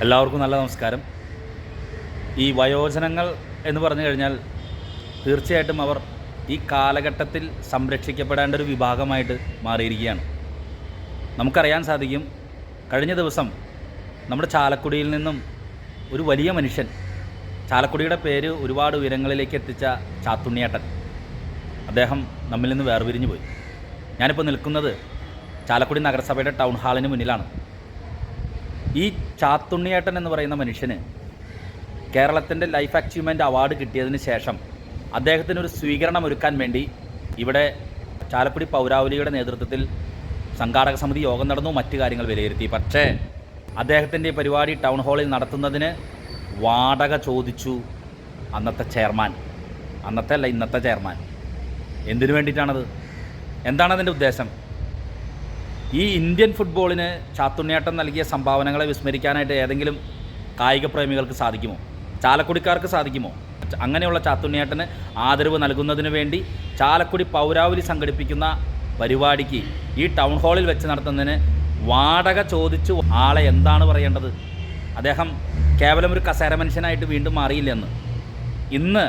എല്ലാവർക്കും നല്ല നമസ്കാരം. ഈ വയോജനങ്ങൾ എന്ന് പറഞ്ഞു കഴിഞ്ഞാൽ തീർച്ചയായിട്ടും അവർ ഈ കാലഘട്ടത്തിൽ സംരക്ഷിക്കപ്പെടേണ്ട ഒരു വിഭാഗമായിട്ട് മാറിയിരിക്കുകയാണ്. നമുക്കറിയാൻ സാധിക്കും, കഴിഞ്ഞ ദിവസം നമ്മുടെ ചാലക്കുടിയിൽ നിന്നും ഒരു വലിയ മനുഷ്യൻ, ചാലക്കുടിയുടെ പേര് ഒരുപാട് ഉയരങ്ങളിലേക്ക് എത്തിച്ച ചാത്തുണ്ണിയേട്ടൻ, അദ്ദേഹം നമ്മിൽ നിന്ന് വേർപിരിഞ്ഞു പോയി. ഞാനിപ്പോൾ നിൽക്കുന്നത് ചാലക്കുടി നഗരസഭയുടെ ടൗൺ ഹാളിന് മുന്നിലാണ്. ഈ ചാത്തുണ്ണിയേട്ടൻ എന്ന് പറയുന്ന മനുഷ്യന് കേരളത്തിൻ്റെ ലൈഫ് അച്ചീവ്മെൻറ്റ് അവാർഡ് കിട്ടിയതിന് ശേഷം അദ്ദേഹത്തിനൊരു സ്വീകരണം ഒരുക്കാൻ വേണ്ടി ഇവിടെ ചാലക്കുടി പൗരാവലിയുടെ നേതൃത്വത്തിൽ സംഘാടക സമിതി യോഗം നടന്നു, മറ്റു കാര്യങ്ങൾ വിലയിരുത്തി. പക്ഷേ അദ്ദേഹത്തിൻ്റെ പരിപാടി ടൗൺ ഹാളിൽ നടത്തുന്നതിന് വാടക ചോദിച്ചു അന്നത്തെ ചെയർമാൻ, ഇന്നത്തെ ചെയർമാൻ. എന്തിനു വേണ്ടിയിട്ടാണത്? എന്താണ് അതിൻ്റെ ഉദ്ദേശം? ഈ ഇന്ത്യൻ ഫുട്ബോളിന് ചാത്തുണ്ണിയേട്ടൻ നൽകിയ സംഭാവനകളെ വിസ്മരിക്കാനായിട്ട് ഏതെങ്കിലും കായിക പ്രേമികൾക്ക് സാധിക്കുമോ? ചാലക്കുടിക്കാർക്ക് സാധിക്കുമോ? അങ്ങനെയുള്ള ചാത്തുണ്ണിയേട്ടന് ആദരവ് നൽകുന്നതിന് വേണ്ടി ചാലക്കുടി പൗരാവലി സംഘടിപ്പിക്കുന്ന പരിപാടിക്ക് ഈ ടൗൺ ഹാളിൽ വെച്ച് നടത്തുന്നതിന് വാടക ചോദിച്ചു ആളെ എന്താണ് പറയേണ്ടത്? അദ്ദേഹം കേവലം ഒരു കസേര മനുഷ്യനായിട്ട് വീണ്ടും മാറിയില്ലെന്ന്. ഇന്ന്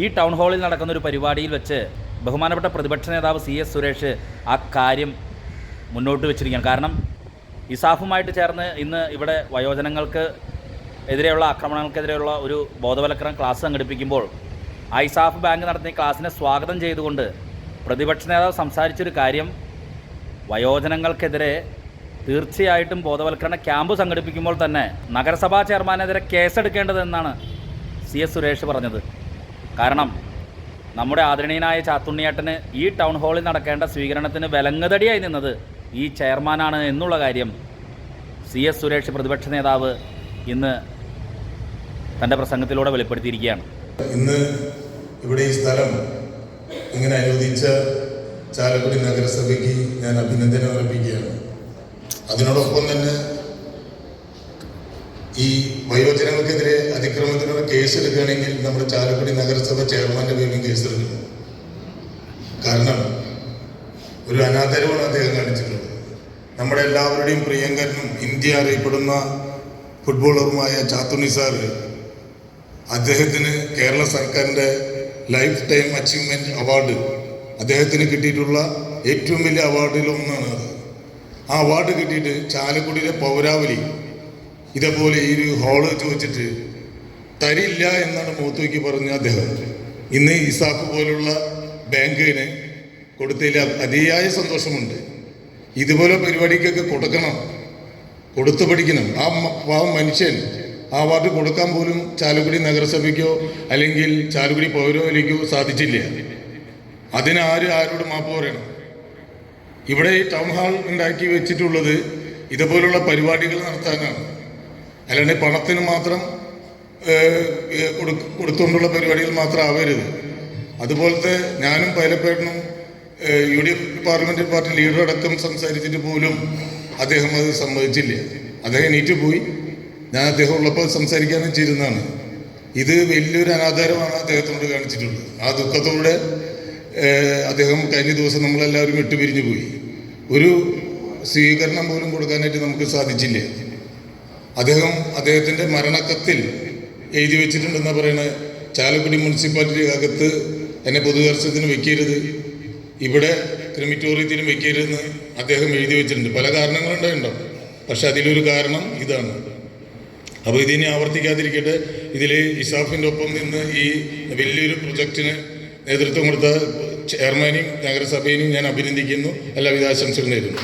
ഈ ടൗൺ ഹാളിൽ നടക്കുന്നൊരു പരിപാടിയിൽ വെച്ച് ബഹുമാനപ്പെട്ട പ്രതിപക്ഷ നേതാവ് CS സുരേഷ് ആ കാര്യം മുന്നോട്ട് വെച്ചിരിക്കുകയാണ്. കാരണം ഇസാഫുമായിട്ട് ചേർന്ന് ഇന്ന് ഇവിടെ വയോജനങ്ങൾക്ക് എതിരെയുള്ള ആക്രമണങ്ങൾക്കെതിരെയുള്ള ഒരു ബോധവൽക്കരണ ക്ലാസ് സംഘടിപ്പിക്കുമ്പോൾ ആ ഇസാഫ് ബാങ്ക് നടത്തിയ ക്ലാസ്സിനെ സ്വാഗതം ചെയ്തുകൊണ്ട് പ്രതിപക്ഷ നേതാവ് സംസാരിച്ചൊരു കാര്യം, വയോജനങ്ങൾക്കെതിരെ തീർച്ചയായിട്ടും ബോധവൽക്കരണ ക്യാമ്പ് സംഘടിപ്പിക്കുമ്പോൾ തന്നെ നഗരസഭാ ചെയർമാനെതിരെ കേസെടുക്കേണ്ടതെന്നാണ് CS സുരേഷ് പറഞ്ഞത്. കാരണം നമ്മുടെ ആദരണീയനായ ചാത്തുണ്ണിയേട്ടന് ഈ ടൗൺ ഹാളിൽ നടക്കേണ്ട സ്വീകരണത്തിന് വിലങ്ങുതടിയായി നിന്നത് ഈ ചെയർമാനാണ് എന്നുള്ള കാര്യം CS സുരേഷ് പ്രതിപക്ഷ നേതാവ് ഇന്ന് തൻ്റെ പ്രസംഗത്തിലൂടെ വെളിപ്പെടുത്തിയിരിക്കുകയാണ്. ഇന്ന് ഇവിടെ ഈ സ്ഥലം ഇങ്ങനെ അനുവദിച്ച ചാലക്കുടി നഗരസഭയ്ക്ക് ഞാൻ അഭിനന്ദനം അർപ്പിക്കുകയാണ്. അതിനോടൊപ്പം തന്നെ ഈ വയോജനങ്ങൾക്കെതിരെ അതിക്രമത്തിനുള്ള കേസെടുക്കുകയാണെങ്കിൽ നമ്മുടെ ചാലക്കുടി നഗരസഭ ചെയർമാന്റെ പേരിലും കേസെടുക്കണം. കാരണം ഒരു അനാദരവാണ് അദ്ദേഹം കാണിച്ചിട്ടുള്ളത്. നമ്മുടെ എല്ലാവരുടെയും പ്രിയങ്കരനും ഇന്ത്യ അറിയപ്പെടുന്ന ഫുട്ബോളറുമായ ചാത്തുണ്ണി സാറ്, അദ്ദേഹത്തിന് കേരള സർക്കാരിൻ്റെ ലൈഫ് ടൈം അച്ചീവ്മെൻറ്റ് അവാർഡ് അദ്ദേഹത്തിന് കിട്ടിയിട്ടുള്ള ഏറ്റവും വലിയ അവാർഡിൽ ഒന്നാണ് അത്. ആ അവാർഡ് കിട്ടിയിട്ട് ചാലക്കുടിയിലെ പൗരാവലി ഇതേപോലെ ഈ ഒരു ഹാള് ചോദിച്ചിട്ട് തരില്ല എന്നാണ് മുഖത്തേക്ക് പറഞ്ഞ അദ്ദേഹം. ഇന്ന് ഇസാഫ് പോലുള്ള ബാങ്കിന് കൊടുത്തതിൽ അതിയായ സന്തോഷമുണ്ട്. ഇതുപോലെ പരിപാടിക്കൊക്കെ കൊടുത്തു പഠിക്കണം. ആ മനുഷ്യൻ ആ അവാർഡ് കൊടുക്കാൻ പോലും ചാലക്കുടി നഗരസഭയ്ക്കോ അല്ലെങ്കിൽ ചാലക്കുടി പൗരവലിക്കോ സാധിച്ചില്ല. ആരോട് മാപ്പ് പറയണം? ഇവിടെ ഈ ടൗൺ ഹാൾ ഉണ്ടാക്കി വെച്ചിട്ടുള്ളത് ഇതുപോലുള്ള പരിപാടികൾ നടത്താനാണ്, അല്ലാണ്ട് പണത്തിന് മാത്രം കൊടുത്തുകൊണ്ടുള്ള പരിപാടികൾ മാത്രം ആവരുത്. അതുപോലത്തെ ഞാനും പൈലപ്പേട്ടനും UDF പാർലമെന്ററി പാർട്ടി ലീഡർ അടക്കം സംസാരിച്ചിട്ട് പോലും അദ്ദേഹം അത് സമ്മതിച്ചില്ല. അദ്ദേഹം എണീറ്റ് പോയി. ഞാൻ അദ്ദേഹം ഉള്ളപ്പോൾ സംസാരിക്കാനും ചെയ്തിരുന്നതാണ്. ഇത് വലിയൊരു അനാദരവാണ് അദ്ദേഹത്തോട് കാണിച്ചിട്ടുള്ളത്. ആ ദുഃഖത്തോടെ അദ്ദേഹം കഴിഞ്ഞ ദിവസം നമ്മളെല്ലാവരും വിട്ടുപിരിഞ്ഞു പോയി. ഒരു സ്വീകരണം പോലും കൊടുക്കാനായിട്ട് നമുക്ക് സാധിച്ചില്ല. അദ്ദേഹത്തിൻ്റെ മരണക്കത്തിൽ എഴുതി വെച്ചിട്ടുണ്ടെന്നാ പറയുന്നത്, ചാലക്കുടി മുനിസിപ്പാലിറ്റി അകത്ത് എന്നെ പൊതുദർശനത്തിന് വെക്കരുത്, ഇവിടെ ക്രിമിറ്റോറിയത്തിനും വെക്കരുതെന്ന് അദ്ദേഹം എഴുതി വെച്ചിട്ടുണ്ട്. പല കാരണങ്ങളുണ്ടായിട്ടുണ്ടാവും, പക്ഷെ അതിലൊരു കാരണം ഇതാണ്. അപ്പോൾ ഇതിനെ ആവർത്തിക്കാതിരിക്കട്ടെ. ഇതിൽ ഇസാഫിൻ്റെ ഒപ്പം നിന്ന് ഈ വലിയൊരു പ്രൊജക്റ്റിന് നേതൃത്വം കൊടുത്ത ചെയർമാനെയും നഗരസഭയെയും ഞാൻ അഭിനന്ദിക്കുന്നു. എല്ലാവിധ ആശംസകളും നേരുന്നു.